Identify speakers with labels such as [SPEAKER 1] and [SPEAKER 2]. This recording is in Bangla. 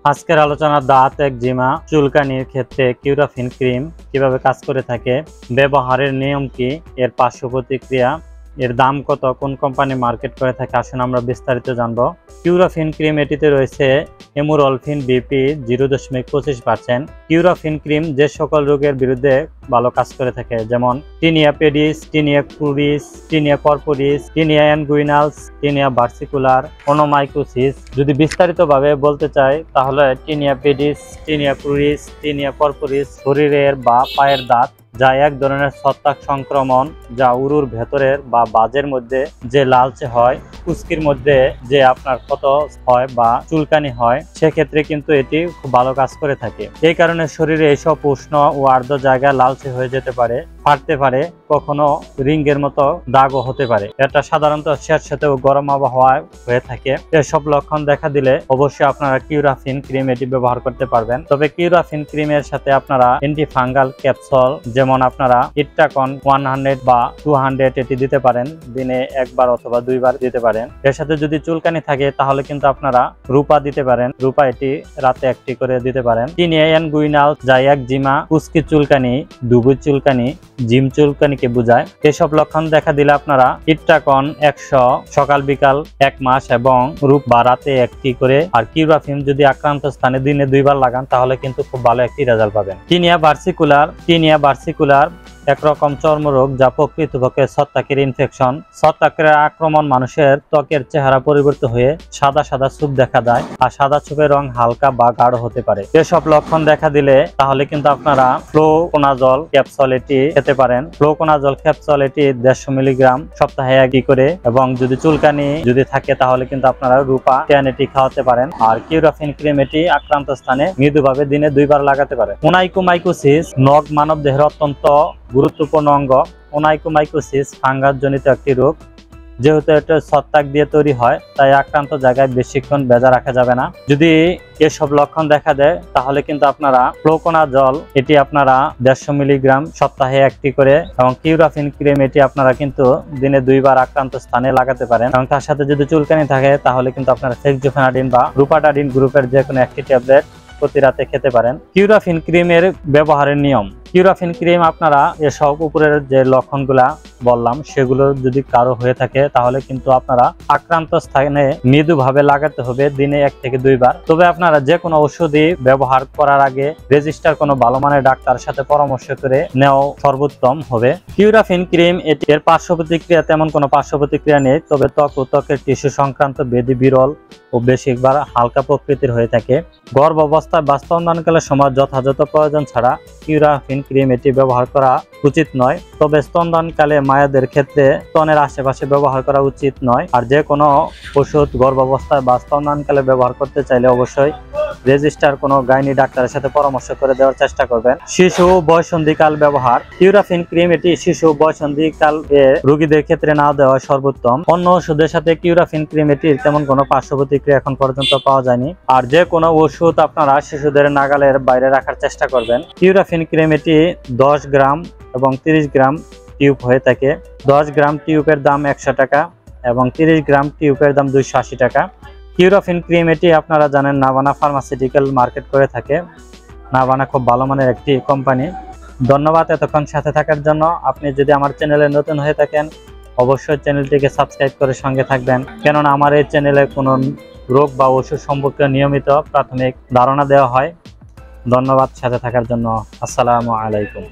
[SPEAKER 1] আজকের আলোচনা দাঁত, একজিমা, চুলকানির ক্ষেত্রে কিউরাফিন ক্রিম কিভাবে কাজ করে থাকে, ব্যবহারের নিয়ম কি, এর পার্শ্ব প্রতিক্রিয়া, এর দাম কত, কোন কোম্পানি মার্কেট করে থাকে, আসুন আমরা বিস্তারিত জানবো। কিউরাফিন ক্রিম এটিতে রয়েছে এমুরলফিন বিপি 0.25%। কিউরাফিন ক্রিম যে সকল রোগের বিরুদ্ধে ভালো কাজ করে থাকে, যেমন tinea pedis, tinea cruris, tinea corporis, tinea inguinalis, tinea versicolor, onychomycosis. যদি বিস্তারিতভাবে বলতে চাই তাহলে tinea pedis, tinea cruris, tinea corporis শরীরের বা পায়ের দাঁত, যা এক ধরনের ছত্রাক সংক্রমণ, যা উরুর ভেতরের বা বাজের মধ্যে যে লালচে হয়, কুস্কির মধ্যে যে আপনার ক্ষত হয় বা চুলকানি হয়, সেক্ষেত্রে কিন্তু এটি খুব ভালো কাজ করে থাকে। এই কারণে শরীরে এইসব উষ্ণ ও আর্দ্র জায়গা লালচে হয়ে যেতে পারে, ফাটতে পারে, কখনো রিঙ্গের মতো দাগও হতে পারে। এটা সাধারণত স্যাঁতসেঁতে ও গরম আবহাওয়ায় হয়ে থাকে। এসব লক্ষণ দেখা দিলে অবশ্যই আপনারা কিউরাফিন ক্রিম এটি ব্যবহার করতে পারবেন। তবে কিউরাফিন ক্রিমের সাথে আপনারা অ্যান্টিফাঙ্গাল ক্যাপসুল, যেমন আপনারা ইট্টাকন 100 বা 200 এটি দিতে পারেন, দিনে একবার অথবা দুইবার দিতে পারেন। এর সাথে যদি চুলকানি থাকে তাহলে কিন্তু আপনারা রূপা দিতে পারেন, রূপা এটি রাতে একটি করে দিতে পারেন। টিনিয়া অ্যানগুইনালস, যা একজিমা, কুস্কি চুলকানি, ডুবু চুলকানি, জিম চুলকানিকে বোঝায়। এসব লক্ষণ দেখা দিলে আপনারা ইট্টাকন 100 সকাল বিকাল 1 মাস এবং রূপ বা রাতে একটি করে, আর কিউরাফিন যদি আক্রান্ত স্থানে দিনে দুইবার লাগান তাহলে কিন্তু খুব ভালো একটি রেজাল্ট পাবেন। টিনিয়া ভার্সিকুলার একরকম চর্মরোগ, যা প্রকৃতপক্ষে ছত্রাকের ইনফেকশন। ছত্রাকের আক্রমণ মানুষের ত্বকের চেহারা পরিবর্তন হয়ে সাদা সাদা ছোপ দেখা যায়, আর সাদা ছোপের রং হালকা বা গাঢ় হতে পারে। এসব লক্ষণ দেখা দিলে তাহলে কিন্তু আপনারা ফ্লোকোনাজল ক্যাপসুল এটি খেতে পারেন। ফ্লোকোনাজল ক্যাপসুল এটি 150 মিলিগ্রাম সপ্তাহে একটি করে, এবং যদি চুলকানি যদি থাকে তাহলে কিন্তু আপনারা রূপা 10 এটি খাওয়াতে পারেন। আর কিউরাফিন ক্রিম এটি আক্রান্ত স্থানে মৃদুভাবে দিনে দুইবার লাগাতে পারেন। ওনাইকোমাইকোসিস, নখ মানব দেহের অত্যন্ত গুরুত্বপূর্ণ অঙ্গ। ওনাইকোমাইকোসিস ফাঙ্গাস জনিত একটি রোগ। যেহেতু এটা ছত্রাক দিয়ে তৈরি হয়, তাই আক্রান্ত জায়গায় বেশিক্ষণ ভেজা রাখা যাবে না। যদি এসব লক্ষণ দেখা দেয় তাহলে কিন্তু আপনারা ফ্লোকোনাজল এটি আপনারা 150 মিলিগ্রাম সপ্তাহে একটি করে, এবং কিউরাফিন ক্রিম এটি আপনারা কিন্তু দিনে দুইবার আক্রান্ত স্থানে লাগাতে পারেন। এবং তার সাথে যদি চুলকানি থাকে তাহলে কিন্তু আপনারা ফেক্সোফেনাডিন বা রূপাটাডিন গ্রুপের যে কোনো একটি ট্যাবলেট প্রতি রাতে খেতে পারেন। কিউরাফিন ক্রিমের ব্যবহারের নিয়ম। কিউরাফিন ক্রিম আপনারা এসব উপরের যে লক্ষণগুলা বললাম সেগুলো যদি কারো হয়ে থাকে তাহলে কিন্তু আপনারা আক্রান্ত স্থানে মৃদুভাবে লাগাতে হবে দিনে 1 থেকে 2 বার। তবে আপনারা যে কোনো ওষুধই ব্যবহার করার আগে রেজিস্টার কোনো ভালো মানের ডাক্তারের সাথে পরামর্শ করে নেওয়া সর্বোত্তম হবে। কিউরাফিন ক্রিম এর পার্শ্ব প্রতিক্রিয়া তেমন কোনো পার্শ্ব প্রতিক্রিয়া নেই, তবে ত্বক ও ত্বকের টিস্যু সংক্রান্ত ব্যাধি বিরল ও বেশিরভাগ হালকা প্রকৃতির হয়ে থাকে। গর্ভ অবস্থায় বা স্তনদানকালের সময় যথাযথ প্রয়োজন ছাড়া কিউরাফিন ক্রিম এটি ব্যবহার করা উচিত নয়। তবে স্তনদানকালে মায়েদের ক্ষেত্রে স্তনের আশেপাশে ব্যবহার করা উচিত নয়। আর যে কোনো ওষুধ গর্ভাবস্থায় বা স্তনদানকালে ব্যবহার করতে চাইলে অবশ্যই রেজিস্টার কোনো গাইনি ডাক্তারের সাথে পরামর্শ করে দেওয়ার চেষ্টা করবেন। শিশু বয়সন্ধিকাল ব্যবহার। কিউরাফিন ক্রিম এটি শিশু বয়সন্ধিকাল রোগীদের ক্ষেত্রে না দেওয়া সর্বোত্তম। অন্য ওষুধের সাথে কিউরাফিন ক্রিম এটির তেমন কোনো পার্শ্ব প্রতিক্রিয়া এখন পর্যন্ত পাওয়া যায়নি। আর যে কোনো ওষুধ আপনারা শিশুদের নাগালের বাইরে রাখার চেষ্টা করবেন। কিউরাফিন ক্রিম এটি 10 গ্রাম এবং 30 গ্রাম টিউব হয়ে থাকে। 10 গ্রাম টিউবের দাম 100 টাকা এবং 30 গ্রাম টিউবের দাম 280 টাকা। কিউরাফিন ক্রিম এটি আপনারা জানেন নাভানা ফার্মাসিউটিক্যাল মার্কেট করে থাকে। নাভানা খুব ভালো মানের একটি কোম্পানি। ধন্যবাদ এতক্ষণ সাথে থাকার জন্য। আপনি যদি আমার চ্যানেলে নতুন হয়ে থাকেন অবশ্যই চ্যানেলটিকে সাবস্ক্রাইব করে সঙ্গে থাকবেন, কেননা আমার এই চ্যানেলে কোনো রোগ বা ওষুধ সম্পর্কে নিয়মিত প্রাথমিক ধারণা দেওয়া হয়। ধন্যবাদ সাথে থাকার জন্য। আসসালামু আলাইকুম।